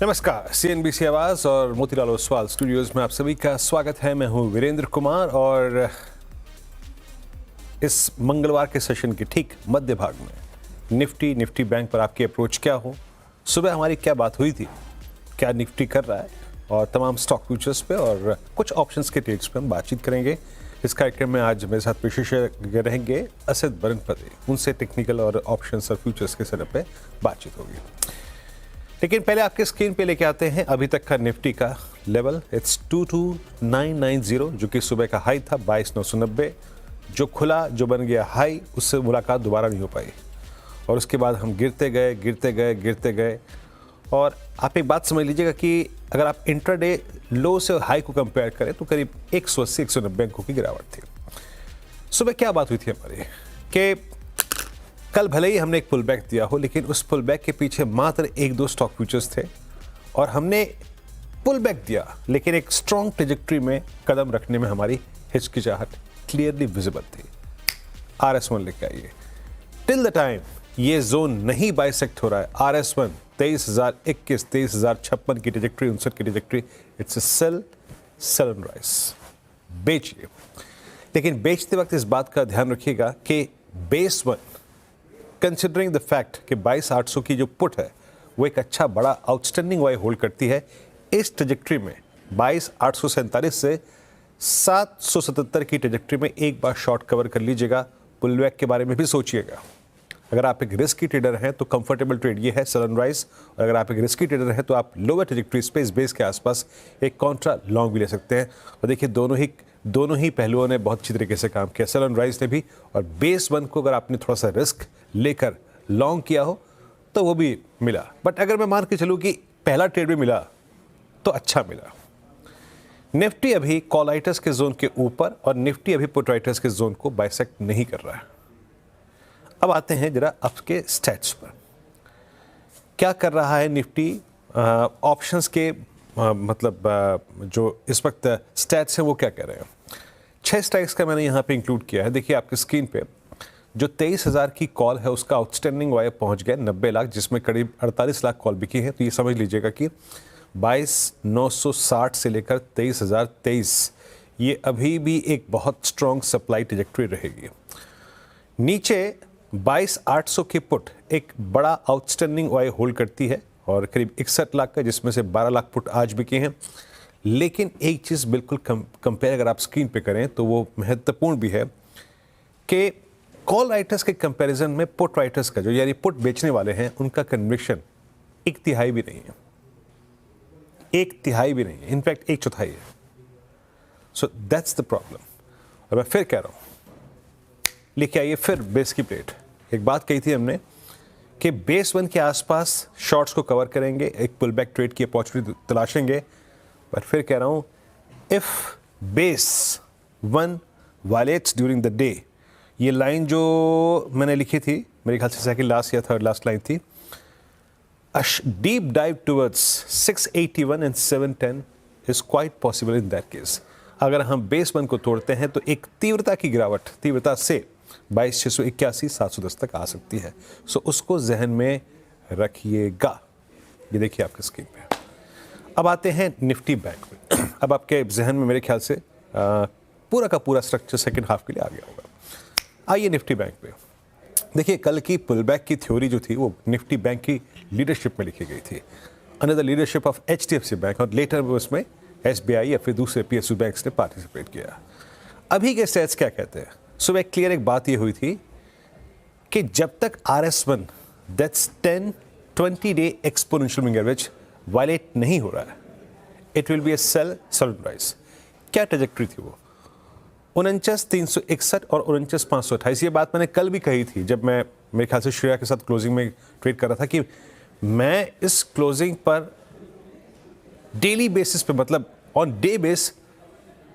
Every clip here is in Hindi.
नमस्कार, सीएनबीसी आवाज और मोतीलाल ओसवाल स्टूडियोज में आप सभी का स्वागत है। मैं हूं वीरेंद्र कुमार और इस मंगलवार के सेशन के ठीक मध्य भाग में निफ्टी बैंक पर आपकी अप्रोच क्या हो, सुबह हमारी क्या बात हुई थी, क्या निफ्टी कर रहा है और तमाम स्टॉक फ्यूचर्स पे और कुछ ऑप्शंस के ट्रेड्स पे हम बातचीत करेंगे। इस कार्यक्रम में आज मेरे साथ विशेषज्ञ रहेंगे असद बरनपते, उनसे टेक्निकल और ऑप्शंस और फ्यूचर्स के सेटअप पे बातचीत होगी। लेकिन पहले आपके स्क्रीन पे लेके आते हैं अभी तक का निफ्टी का लेवल। इट्स 22990 जो कि सुबह का हाई था 22990, जो खुला जो बन गया हाई, उससे मुलाकात दोबारा नहीं हो पाई और उसके बाद हम गिरते गए। और आप एक बात समझ लीजिएगा कि अगर आप इंट्राडे लो से हाई को कंपेयर करें तो करीब 180-190 अंकों की गिरावट थी। सुबह क्या बात हुई थी हमारी कि कल भले ही हमने एक पुल बैक दिया हो, लेकिन उस पुल बैक के पीछे मात्र एक दो स्टॉक फ्यूचर्स थे और हमने पुल बैक दिया लेकिन एक स्ट्रॉन्ग ट्रेजेक्ट्री में कदम रखने में हमारी हिचकिचाहट क्लियरली विजिबल थी। RS1 लेके आइए। टिल द टाइम ये जोन नहीं बाइसेक्ट हो रहा है, RS1 23,021, 23,056 की ट्रेजेक्ट्री, 59 की trajectory, it's a sell and rise, बेचिए। लेकिन बेचते वक्त इस बात का ध्यान रखिएगा कि base one, considering the fact कि 22,800 की जो पुट है वो एक अच्छा बड़ा आउटस्टैंडिंग वाई होल्ड करती है, इस ट्रेजेक्ट्री में 22,847 से 777 की ट्रेजेक्ट्री में एक बार शॉर्ट कवर कर लीजिएगा। पुलबैक के बारे में भी सोचिएगा। अगर आप एक रिस्की ट्रेडर हैं तो कंफर्टेबल ट्रेड ये है सनराइज, और अगर आप एक रिस्की ट्रेडर हैं तो आप लोअर ट्रेजेक्ट्री स्पेस बेस के आसपास एक कॉन्ट्रा लॉन्ग भी ले सकते हैं। और देखिए दोनों ही पहलुओं ने बहुत अच्छी तरीके से काम किया, सनराइज ने भी और बेस वन को। अगर आपने थोड़ा सा रिस्क लेकर लॉन्ग किया हो तो वो भी मिला, बट अगर मैं मान के चलूँ कि पहला ट्रेड भी मिला तो अच्छा मिला। निफ्टी अभी कॉलाइटस के जोन के ऊपर और निफ्टी अभी पुटराइटस के जोन को बाइसेक्ट नहीं कर रहा है। अब आते हैं जरा आपके स्टैट्स पर, क्या कर रहा है निफ्टी ऑप्शंस के जो इस वक्त स्टैट्स हैं वो क्या कह रहे हैं। 6 स्ट्राइक्स का मैंने यहाँ पे इंक्लूड किया है। देखिए आपकी स्क्रीन पे जो 23,000 की कॉल है उसका आउटस्टैंडिंग वायर पहुँच गया 90 लाख, जिसमें करीब 48 लाख कॉल बिकी है। तो ये समझ लीजिएगा कि 22,960 से लेकर 23,023 ये अभी भी एक बहुत स्ट्रॉन्ग सप्लाई ट्रेजेक्ट्री रहेगी। नीचे 22,800 की पुट एक बड़ा आउटस्टैंडिंग वाई होल्ड करती है और करीब 61 लाख का, जिसमें से 12 लाख पुट आज बिकी हैं। लेकिन एक चीज़ बिल्कुल कंपेयर अगर आप स्क्रीन पे करें तो वो महत्वपूर्ण भी है कि कॉल राइटर्स के कंपैरिजन में पुट राइटर्स का जो यानी पुट बेचने वाले हैं उनका कन्विक्शन 1/3 भी नहीं है, 1/3 भी नहीं है, इनफैक्ट 1/4 है। So that's the problem. और मैं फिर कह रहा हूँ, लेके आइए फिर बेस की प्लेट। एक बात कही थी हमने कि बेस वन के आसपास शॉर्ट्स को कवर करेंगे, एक पुल बैक ट्रेड की अपॉर्चुनिटी तलाशेंगे। पर फिर कह रहा हूँ, if base one violets during the day, ये लाइन जो मैंने लिखी थी मेरे ख्याल से सेकंड लास्ट या थर्ड लास्ट लाइन थी, a deep dive towards 681 and 710 is quite possible in that case। अगर हम बेस वन को तोड़ते हैं तो एक तीव्रता से 22,681 710 तक आ सकती है। सो उसको जहन में रखिएगा। ये देखिए आपके स्क्रीन पे। अब आते हैं निफ्टी बैंक में। अब आपके जहन में मेरे ख्याल से पूरा का पूरा स्ट्रक्चर सेकंड हाफ के लिए आ गया होगा। आइए निफ्टी बैंक पे। देखिए कल की पुल बैक की थ्योरी जो थी वो निफ्टी बैंक की लीडरशिप में लिखी गई थी, under the leadership of HDFC bank, और लेटर में उसमें SBI या फिर दूसरे PSU बैंक्स ने पार्टिसिपेट किया। अभी के स्टैट्स क्या कहते हैं। सुबह क्लियर एक बात ये हुई थी कि जब तक RS1 that's 10-20 day exponential moving average violate नहीं हो रहा है, it will be a sell rise. क्या ट्रेजेक्ट्री थी वो, 49,361 और 49,528। ये बात मैंने कल भी कही थी जब मैं मेरे ख्याल से श्रेया के साथ क्लोजिंग में ट्रेड कर रहा था कि मैं इस क्लोजिंग पर डेली बेसिस पे, मतलब ऑन डे बेस,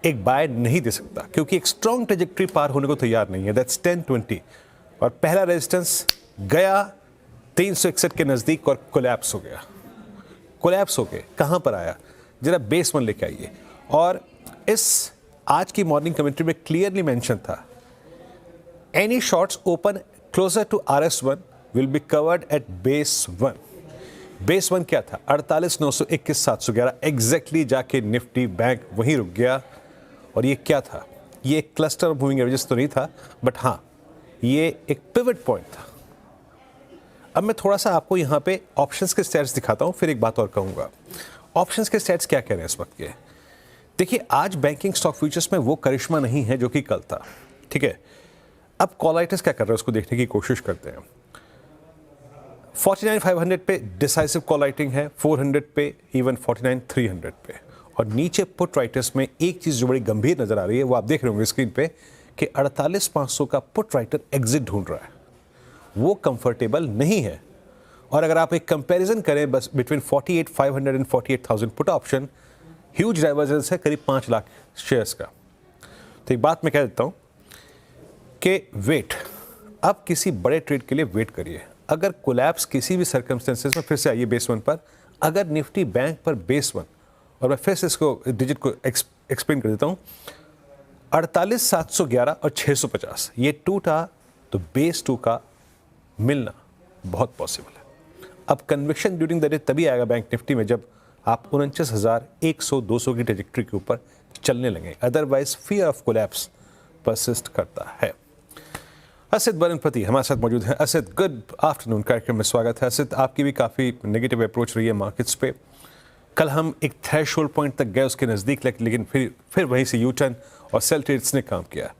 एक बाय नहीं दे सकता क्योंकि एक स्ट्रॉन्ग ट्रेजेक्ट्री पार होने को तैयार नहीं है। दैट्स 10-20 और पहला रेजिस्टेंस गया 361 के नज़दीक और कोलैप्स हो गए। कहाँ पर आया, जरा बेस वन लेके आइए। और इस आज की मॉर्निंग कमेंट्री में क्लियरली मेंशन था, any shorts open closer to RS1 will be covered at base one. Base one क्या था 48,921,711, एग्जैक्टली जाके निफ्टी बैंक वहीं रुक गया। और ये क्या था, ये एक क्लस्टर मूविंग एवरेजेस तो नहीं था, बट हाँ ये एक पिवट पॉइंट था। अब मैं थोड़ा सा आपको यहाँ पे ऑप्शंस के स्टैट्स दिखाता हूँ, फिर एक बात और कहूँगा। ऑप्शंस के स्टैट्स क्या कह रहे हैं इस वक्त के? देखिए आज बैंकिंग स्टॉक फ्यूचर्स में वो करिश्मा नहीं है जो कि कल था, ठीक है। अब कॉलाइटस क्या कर रहे हैं उसको देखने की कोशिश करते हैं। 49,500 पे डिसाइसिव कॉल राइटिंग है, 400 पे, इवन 49,300 पे। और नीचे पुट राइटर्स में एक चीज जो बड़ी गंभीर नजर आ रही है वो आप देख रहे होंगे स्क्रीन पे कि 48,500 का पुट राइटर एग्जिट ढूंढ रहा है, वो कंफर्टेबल नहीं है। और अगर आप एक कंपैरिजन करें बस between 48,500 and 48,000 put option, huge divergence है, करीब 5 लाख शेयर्स का। तो एक बात मैं कह देता हूं कि वेट, अब किसी बड़े ट्रेड के लिए वेट करिए। अगर कोलैप्स किसी भी सर्कमस्टेंसेस में, फिर से आइए बेस वन पर, अगर निफ्टी बैंक पर बेस वन, और मैं फिर से इसको डिजिट को एक्सप्लेन कर देता हूं, 48,711 और 650 ये टूटा तो बेस टू का मिलना बहुत पॉसिबल है। अब कन्विक्शन ड्यूरिंग द डे तभी आएगा बैंक निफ्टी में जब आप 49,100-200 की ट्रेजेक्टरी के ऊपर चलने लगे, otherwise fear of collapse persist करता है। असित बरनपति हमारे साथ मौजूद हैं। असित, गुड आफ्टरनून, कार्यक्रम में स्वागत है। असित, आपकी भी काफ़ी नेगेटिव अप्रोच रही है मार्केट्स पे। कल हम एक थ्रेशोल्ड पॉइंट तक गए, उसके नज़दीक, लेकिन फिर वहीं से यू टर्न और सेल ट्रेड्स ने काम किया।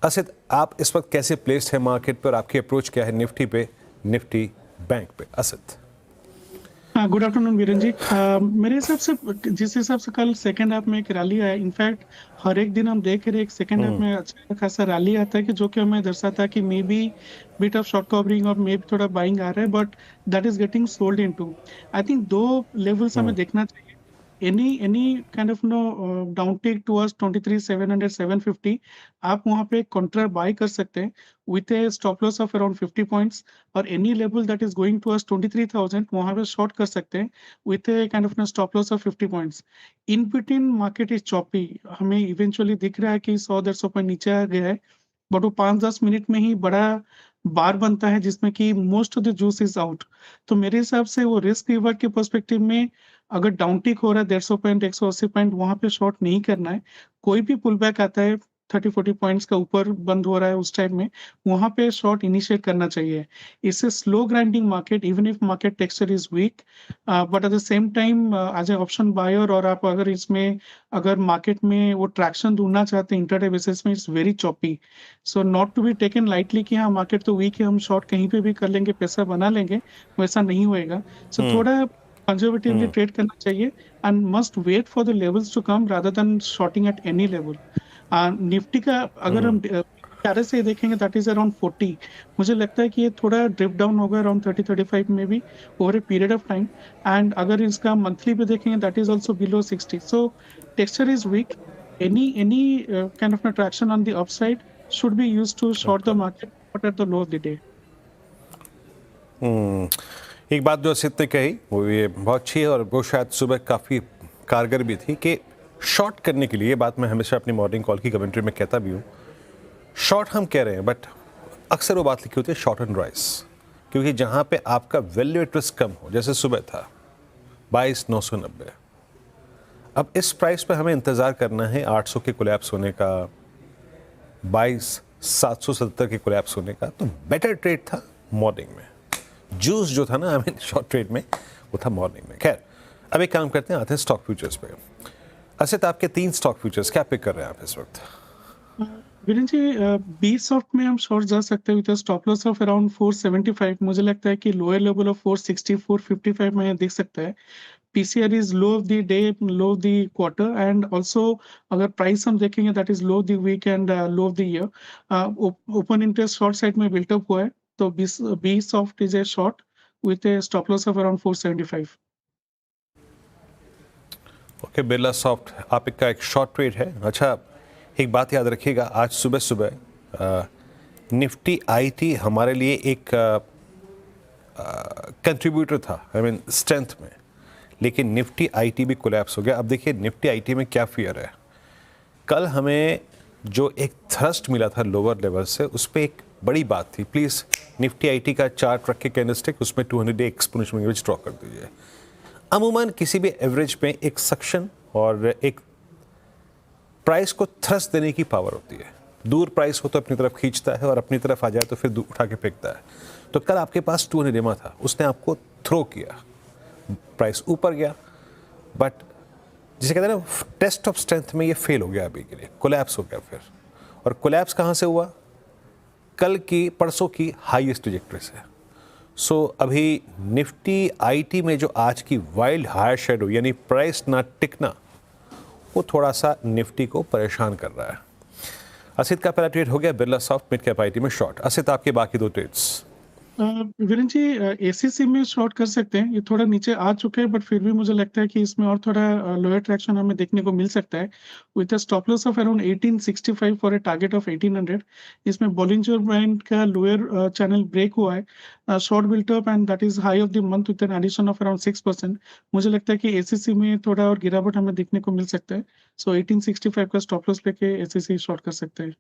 असित, आप इस वक्त कैसे प्लेस्ड है मार्केट पर, आपकी अप्रोच क्या है निफ्टी पे, निफ्टी बैंक पे? असित। गुड आफ्टरनून वीरेन जी। मेरे हिसाब से जिस हिसाब से कल सेकंड हाफ में एक रैली आया, इनफैक्ट हर एक दिन हम देख रहे हैं एक सेकंड हाफ में अच्छा खासा रैली आता है कि जो कि हमें दर्शाता है कि may be bit of short covering और मे बी थोड़ा बाइंग आ रहा है, but that is getting sold into. I think दो लेवल्स हमें देखना चाहिए। any kind of down take towards 23,700 750, आप वहां पे contra buy कर सकते हैं with a stop loss of around 50 points, और any level that is going towards 23,000 वहां पे short कर सकते हैं with a kind of stop loss of 50 points. In between market is choppy, हमें eventually दिख रहा है कि 100-150 पॉइंट नीचे आ गया है, बट वो 5-10 मिनट में ही बड़ा बार बनता है जिसमें कि most of the juice is out. तो मेरे हिसाब से वो रिस्क रिवॉर्ड के पर्सपेक्टिव में अगर डाउन टिक हो रहा है 150 पॉइंट 180 पॉइंट, वहां पे शॉर्ट नहीं करना है। कोई भी पुल बैक आता है 30-40 पॉइंट्स का ऊपर बंद हो रहा है उस टाइम में, वहां पे शॉर्ट इनिशिएट करना चाहिए। इससे slow grinding market, even if market texture is weak, but at the same time as a option buyer, और आप अगर इसमें अगर मार्केट में वो ट्रैक्शन ढूंढना चाहते हैं इंटरडे बेसिस में, it's very choppy. So not to be taken lightly कि हाँ मार्केट तो वीक है, हम शॉर्ट कहीं पे भी कर लेंगे, पैसा बना लेंगे, वैसा नहीं होएगा। सो थोड़ा कंजर्वेटिवली ट्रेड करना चाहिए and must wait for the levels to come rather than shorting at any level. Nifty का अगर हम प्यारे से देखेंगे दैट इज अराउंड 40, मुझे लगता है कि ये थोड़ा ड्रिप डाउन होगा अराउंड 30-35 में भी over a period of time. And अगर इसका मंथली पे देखेंगे that is also below 60। So texture is week, any kind of attraction on the upside should be used to short the market but at the low of the day. एक बात जो असित ने कही वो ये बहुत अच्छी है और वो शायद सुबह काफ़ी कारगर भी थी कि शॉर्ट करने के लिए, ये बात मैं हमेशा अपनी मॉर्निंग कॉल की कमेंट्री में कहता भी हूँ, शॉर्ट हम कह रहे हैं बट अक्सर वो बात लिखी होती है शॉर्ट एंड राइस, क्योंकि जहाँ पे आपका वैल्यू एट रिस्क कम हो, जैसे सुबह था 22,990, अब इस प्राइस पे हमें इंतज़ार करना है 800 के कोलैप्स होने का, 22,770 के कोलैप्स होने का, तो बेटर ट्रेड था मॉर्निंग में। जूस जो था ना, आई मीन शॉर्ट ट्रेड में, वो था मॉर्निंग में। खैर अब एक काम करते हैं, आते हैं स्टॉक फ्यूचर्स पे। असित, आपके 3 स्टॉक फ्यूचर्स क्या पिक कर रहे हैं आप इस वक्त? वीरेन जी, बी सॉफ्ट में हम शॉर्ट जा सकते हैं with stop loss of around 475। मुझे लगता है कि लोअर लेवल ऑफ 460 455 में दिख सकता है। PCR is low of the day, low of the quarter, and also अगर प्राइस हम देखेंगे that is low of the week and low of the year. Open interest short side में built up हुआ है, तो B soft is a short with a stop loss of around 475. Okay, Birla soft आप का एक शॉर्ट ट्रेड है। अच्छा, एक बात याद रखिएगा, आज सुबह सुबह निफ्टी आईटी हमारे लिए एक कंट्रीब्यूटर था, आई मीन स्ट्रेंथ में, लेकिन निफ्टी आईटी भी कोलैप्स हो गया। अब देखिए निफ्टी आईटी में क्या फियर है। कल हमें जो एक थ्रस्ट मिला था लोअर लेवल से, उस पर एक बड़ी बात थी। प्लीज़ निफ्टी आईटी का चार्ट रख के कैंडलस्टिक, उसमें 200 day exponential moving average draw कर दीजिए। अमूमन किसी भी एवरेज में एक सक्शन और एक प्राइस को थ्रस्ट देने की पावर होती है। दूर प्राइस हो तो अपनी तरफ खींचता है और अपनी तरफ आ जाए तो फिर उठा के फेंकता है। तो कल आपके पास 200 डेमा था, उसने आपको थ्रो किया, प्राइस ऊपर गया, बट जिसे कहते हैं ना टेस्ट ऑफ स्ट्रेंथ में ये फेल हो गया अभी के लिए, कोलैप्स हो गया फिर। और कोलैप्स कहाँ से हुआ? कल की परसों की हाईएस्ट ट्रैजेक्टरी से। सो अभी निफ्टी आईटी में जो आज की वाइल्ड हायर शेडो यानी प्राइस ना टिकना, वो थोड़ा सा निफ्टी को परेशान कर रहा है। असित का पहला ट्रेड हो गया Birla soft mid cap IT में शॉर्ट। असित, आपके बाकी दो ट्रेड्स। वीरेन जी, एसीसी में शॉर्ट कर सकते हैं। ये थोड़ा नीचे आ चुके हैं, बट फिर भी मुझे लगता है कि इसमें और थोड़ा लोअर ट्रैक्शन हमें देखने को मिल सकता है, with a stop loss of around 1865 for a target of 1800। इसमें बॉलिंजर बैंड का लोअर चैनल ब्रेक हुआ है, short built up and that is high of the month with an addition of around 6%। मुझे लगता है कि एसीसी में थोड़ा और गिरावट हमें देखने को मिल सकता है। सो 1865 का स्टॉप लॉस लेके एसीसी शॉर्ट कर सकते हैं।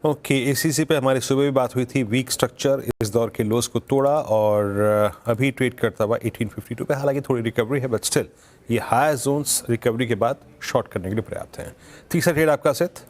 ओके, एसीसी पे हमारी सुबह भी बात हुई थी। वीक स्ट्रक्चर इस दौर के लोस को तोड़ा और अभी ट्रेड करता हुआ 1852 पे। हालांकि थोड़ी रिकवरी है, बट स्टिल ये हायर जोन्स रिकवरी के बाद शॉर्ट करने के लिए पर्याप्त हैं। तीसरा ट्रेड आपका सिर्फ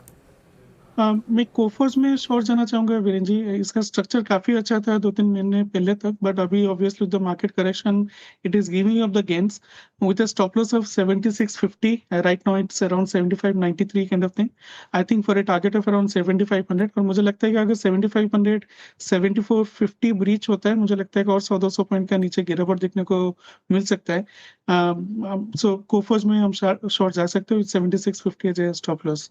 मैं कोफर्स में शॉर्ट जाना चाहूंगा वीरेन जी। इसका स्ट्रक्चर काफी अच्छा था 2-3 महीने पहले तक, बट अभी obviously the market correction it is giving up the gains with a stop loss of 7650। Right now it's around 7593 kind of thing. I think for a target of around 7500। और मुझे लगता है कि अगर 7500 7450 ब्रीच होता है, मुझे लगता है कि और 100-200 पॉइंट का नीचे गिरावट देखने को मिल सकता है। सो कोफर्स में हम शॉर्ट जा सकते हो 7650 as a stop loss.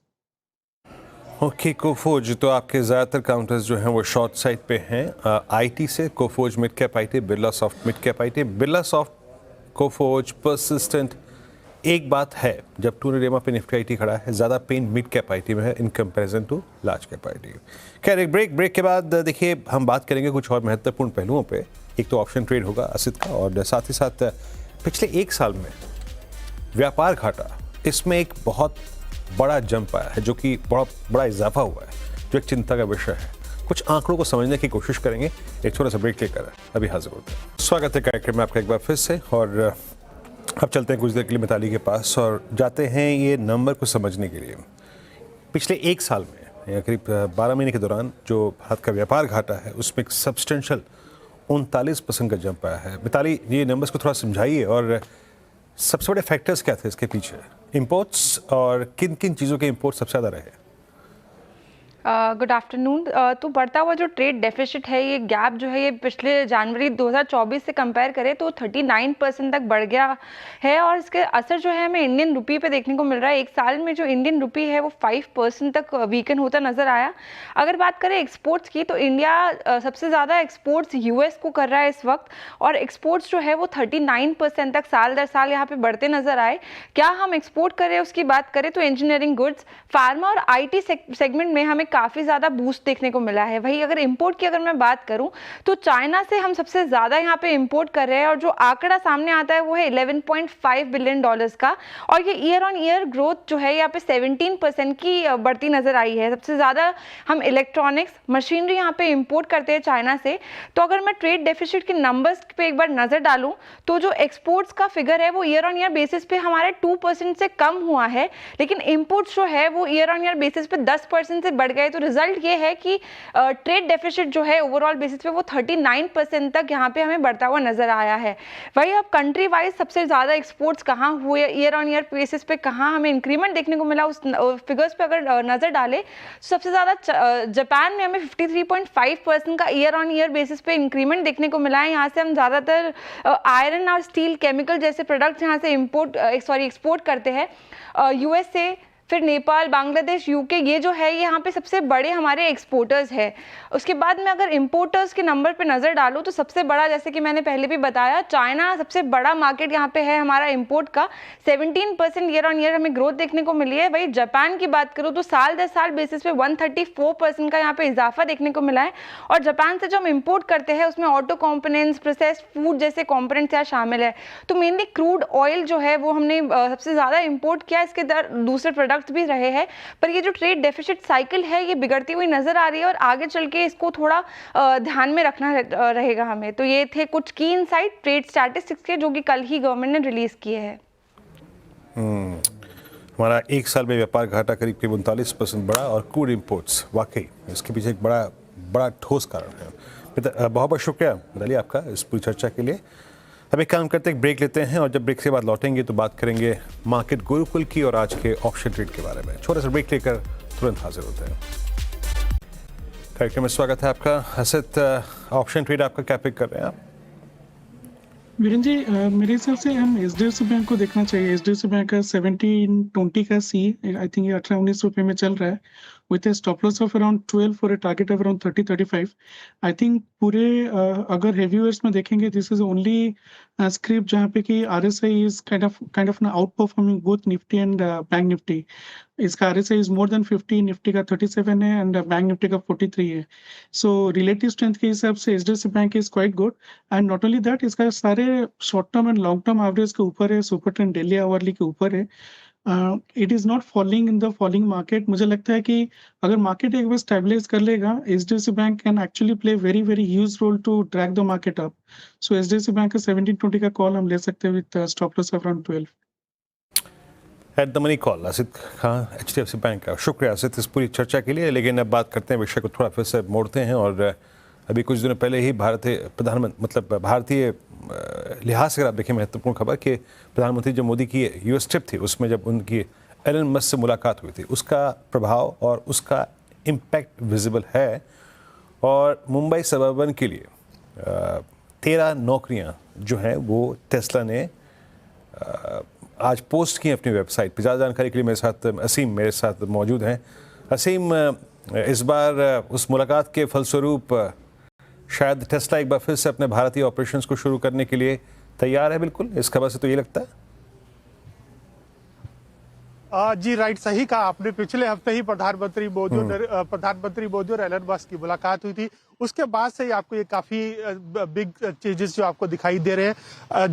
Okay, Coforge तो आपके ज़्यादातर काउंटर्स जो हैं वो शॉर्ट साइड पे हैं। आईटी से Coforge mid cap IT, Birlasoft mid cap IT, Birlasoft Coforge Persistent. एक बात है, जब 200 डेमा पे निफ्टी आईटी खड़ा है, ज़्यादा पेन मिड कैप आईटी में है in comparison to large cap IT. खैर, एक ब्रेक के बाद देखिए हम बात करेंगे कुछ और महत्वपूर्ण पहलुओं पे। एक तो ऑप्शन ट्रेड होगा असित का, और साथ ही साथ पिछले एक साल में व्यापार घाटा, इसमें एक बहुत बड़ा जंप आया है, जो कि बहुत बड़ा इजाफा हुआ है, जो एक चिंता का विषय है। कुछ आंकड़ों को समझने की कोशिश करेंगे। एक छोटा सा ब्रेक लेकर अभी हाजिर होते हैं। स्वागत है कार्यक्रम में आपका एक बार फिर से, और अब चलते हैं कुछ देर के लिए मिताली के पास और जाते हैं ये नंबर को समझने के लिए। पिछले एक साल में या करीब 12 महीने के दौरान जो भारत का व्यापार घाटा है, उसमें एक सब्सटेंशियल 39% का जंप आया है। मिताली, ये नंबर्स को थोड़ा समझाइए, और सबसे बड़े फैक्टर्स क्या थे इसके पीछे? इंपोर्ट्स, और किन किन चीज़ों के इंपोर्ट सबसे ज़्यादा रहे? Good afternoon. तो बढ़ता हुआ जो ट्रेड डेफिसिट है, ये गैप जो है, ये पिछले जनवरी 2024 से कंपेयर करें तो 39% तक बढ़ गया है, और इसके असर जो है हमें इंडियन रुपी पे देखने को मिल रहा है। एक साल में जो इंडियन रुपी है वो 5% तक वीकन होता नजर आया। अगर बात करें एक्सपोर्ट्स की, तो इंडिया सबसे ज़्यादा एक्सपोर्ट्स यूएस को कर रहा है इस वक्त, और एक्सपोर्ट्स जो है वो 39% तक साल दर साल यहाँ पे बढ़ते नजर आए। क्या हम एक्सपोर्ट करें उसकी बात करें तो इंजीनियरिंग गुड्स, फार्मा और आईटी सेगमेंट में हमें काफी ज्यादा बूस्ट देखने को मिला है। वही अगर इंपोर्ट की मैं बात करूं तो चाइना से हम सबसे ज्यादा यहाँ पे इंपोर्ट कर रहे हैं, और जो आंकड़ा सामने आता है वो है $11.5 बिलियन का, और ये ईयर ऑन ईयर ग्रोथ जो है यहाँ पे 17% की बढ़ती नजर आई है। सबसे ज्यादा हम इलेक्ट्रॉनिक्स मशीनरी यहाँ पे इंपोर्ट करते हैं चाइना से। तो अगर मैं ट्रेड डेफिसिट के नंबर्स पे एक बार नजर डालूं तो जो एक्सपोर्ट्स का फिगर है वो ईयर ऑन ईयर बेसिस पे हमारे 2% से कम हुआ है, लेकिन इंपोर्ट्स जो है वो ईयर ऑन ईयर बेसिस पे 10% से बढ़ गए। तो रिजल्ट ये है कि ट्रेड डेफिसिट जो है ओवरऑल बेसिस पे वो 39% तक यहाँ पे हमें बढ़ता हुआ नजर आया है। वही अब कंट्री वाइज सबसे ज्यादा एक्सपोर्ट्स कहाँ हुए, ईयर ऑन ईयर बेसिस पे कहाँ हमें इंक्रीमेंट देखने को मिला, उस फिगर्स पे अगर नजर डाले तो सबसे ज्यादा जापान में हमें 53.5% का ईयर ऑन ईयर बेसिस पे इंक्रीमेंट देखने को मिला है। यहाँ से हम ज्यादातर आयरन और स्टील केमिकल जैसे प्रोडक्ट्स यहाँ से एक्सपोर्ट करते हैं। यूएसए, फिर नेपाल, बांग्लादेश, यूके, ये जो है ये यहाँ पे सबसे बड़े हमारे एक्सपोर्टर्स हैं। उसके बाद में अगर इंपोर्टर्स के नंबर पे नज़र डालूँ तो सबसे बड़ा, जैसे कि मैंने पहले भी बताया, चाइना सबसे बड़ा मार्केट यहाँ पे है हमारा इंपोर्ट का। 17% ईयर ऑन ईयर हमें ग्रोथ देखने को मिली है। वही जापान की बात करूँ तो साल दर साल बेसिस पे 134% का यहाँ पे इजाफा देखने को मिला है। और जापान से जो हम इम्पोर्ट करते हैं उसमें ऑटो कॉम्पोनेंट्स, प्रोसेस्ड फूड जैसे कॉम्पोनेंट्स यहाँ शामिल है। तो मेनली क्रूड ऑयल जो है वो हमने सबसे ज़्यादा इम्पोर्ट किया। इसके दूसरे प्रोडक्ट प्रोडक्ट्स भी रहे हैं, पर ये जो ट्रेड डेफिसिट साइकिल है ये बिगड़ती हुई नजर आ रही है और आगे चल के इसको थोड़ा ध्यान में रखना रहेगा हमें। तो ये थे कुछ की इनसाइट ट्रेड स्टैटिस्टिक्स के जो कि कल ही गवर्नमेंट ने रिलीज किए हैं। हमारा एक साल में व्यापार घाटा करीब 39% बढ़ा और क्रूड इंपोर्ट्स वाकई इसके पीछे एक बड़ा ठोस कारण है। बहुत बहुत शुक्रिया मिताली आपका इस पूरी चर्चा के लिए। अब एक काम करते हैं, एक ब्रेक लेते हैं और जब ब्रेक के बाद लौटेंगे तो बात करेंगे मार्केट गुरुकुल की और आज के ऑप्शन ट्रेड के बारे में। छोटा सा ब्रेक लेकर तुरंत हाजिर होते हैं। कार्यक्रम में स्वागत है आपका। हसत, ऑप्शन ट्रेड आपका क्या पिक कर रहे हैं आप? वीरेन जी, मेरे हिसाब से हम एचडीएफसी बैंक को देखना चाहिए। एचडीएफसी बैंक का 1720 का सी, आई थिंक ये 18-19 रुपए में चल रहा है, with A stop loss of around 12 for a target of around 30-35। I think पूरे अगर हेवीवेट्स में देखेंगे, दिस इज ओनली स्क्रिप्ट जहाँ पे कि आरएसआई इज काइंड ऑफ ना outperforming both Nifty and bank Nifty. इसका RSI is more than 50, Nifty का 37 है एंड बैंक निफ्टी का 43 है। सो रिलेटिव स्ट्रेंथ के हिसाब से HDFC bank is quite good and not only that, इसका सारे short term and long term average के ऊपर है, सुपर ट्रेंड डेली आवरली के ऊपर है। It is not falling in the falling market. मुझे लगता है कि अगर मार्केट एक बार स्टेबलाइज कर लेगा, HDFC bank can actually play very very huge role to drag the market up. So HDFC bank का 1720 का कॉल हम ले सकते हैं with stop loss of around 12 at the money call Asit Khan, HDFC bank का। शुक्रिया आसित इस पूरी चर्चा के लिए। लेकिन अब बात करते हैं, विषय को थोड़ा फिर से मोड़ते हैं और अभी कुछ दिनों पहले ही भारतीय लिहाज से अगर आप देखें महत्वपूर्ण खबर कि प्रधानमंत्री जो मोदी की यूएस ट्रिप थी उसमें जब उनकी एलन मस्क से मुलाकात हुई थी, उसका प्रभाव और उसका इम्पैक्ट विजिबल है। और मुंबई सबअर्बन के लिए 13 नौकरियां जो हैं वो टेस्ला ने आज पोस्ट की अपनी वेबसाइट पर। ज़्यादा जानकारी के लिए मेरे साथ असीम मेरे साथ मौजूद हैं। असीम, इस बार उस मुलाकात के फलस्वरूप शायद टेस्ला एक बार फिर से अपने भारतीय ऑपरेशंस को शुरू करने के लिए तैयार है। बिल्कुल, इस खबर से तो ये लगता है। जी राइट, सही कहा आपने। पिछले हफ्ते ही प्रधानमंत्री मोदी और एलन मस्क की मुलाकात हुई थी। उसके बाद से ही आपको ये काफी बिग चेंजेस जो आपको दिखाई दे रहे हैं।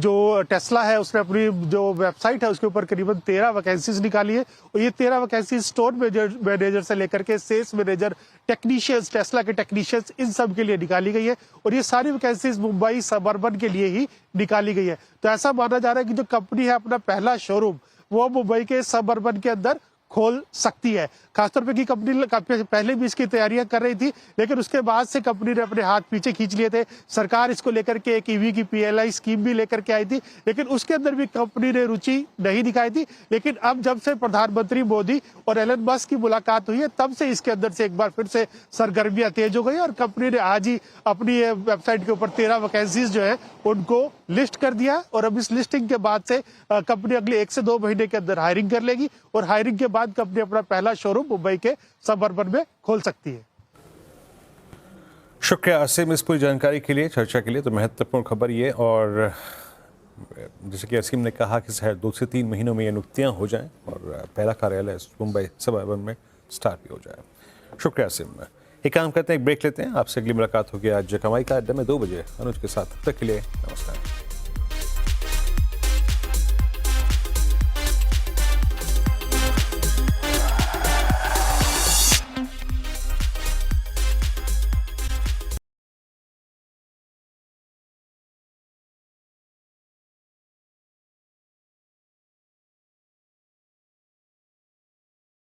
जो टेस्ला है उसने अपनी जो वेबसाइट है उसके ऊपर करीबन 13 वैकेंसीज निकाली है और ये 13 वैकेंसीज स्टोर मैनेजर से लेकर के सेल्स मैनेजर, टेक्नीशियंस, टेस्ला के टेक्नीशियंस, इन सब के लिए निकाली गई है और ये सारी वैकेंसीज मुंबई सबअर्बन के लिए ही निकाली गई है। तो ऐसा माना जा रहा है कि जो कंपनी है अपना पहला शोरूम वो मुंबई के सबअर्बन के अंदर खोल सकती है। खासतौर पे की कंपनी पहले भी इसकी तैयारियां कर रही थी, लेकिन उसके बाद से कंपनी ने अपने हाथ पीछे खींच लिए थे। सरकार इसको लेकर के एक ईवी की पीएलआई स्कीम भी लेकर के आई थी, लेकिन उसके अंदर भी कंपनी ने रुचि नहीं दिखाई थी। लेकिन अब जब से प्रधानमंत्री मोदी और एलन मस्क की मुलाकात हुई है, तब से इसके अंदर से एक बार फिर से सरगर्मियां तेज हो गई और कंपनी ने आज ही अपनी वेबसाइट के ऊपर 13 वैकेंसीज जो है उनको लिस्ट कर दिया। और अब इस लिस्टिंग के बाद से कंपनी अगले 1 से 2 महीने के अंदर हायरिंग कर लेगी और हायरिंग के बाद कंपनी अपना पहला शोरूम मुंबई के सबअर्बन में खोल सकती है। शुक्रिया असीम इस पूरी जानकारी के लिए, चर्चा के लिए। तो महत्वपूर्ण खबर ये, और जैसे कि असीम ने कहा कि शायद 2 से 3 महीनों में ये नियुक्तियां हो जाएं और पहला कार्यालय मुंबई सबअर्बन में स्टार्ट भी हो जाए। शुक्रिया असीम। एक काम करते हैं, एक ब्रेक लेते हैं। आपसे अगली मुलाकात होगी आज कमाई का अड्डा में 2 बजे अनुज के साथ। तब तक के लिए नमस्कार।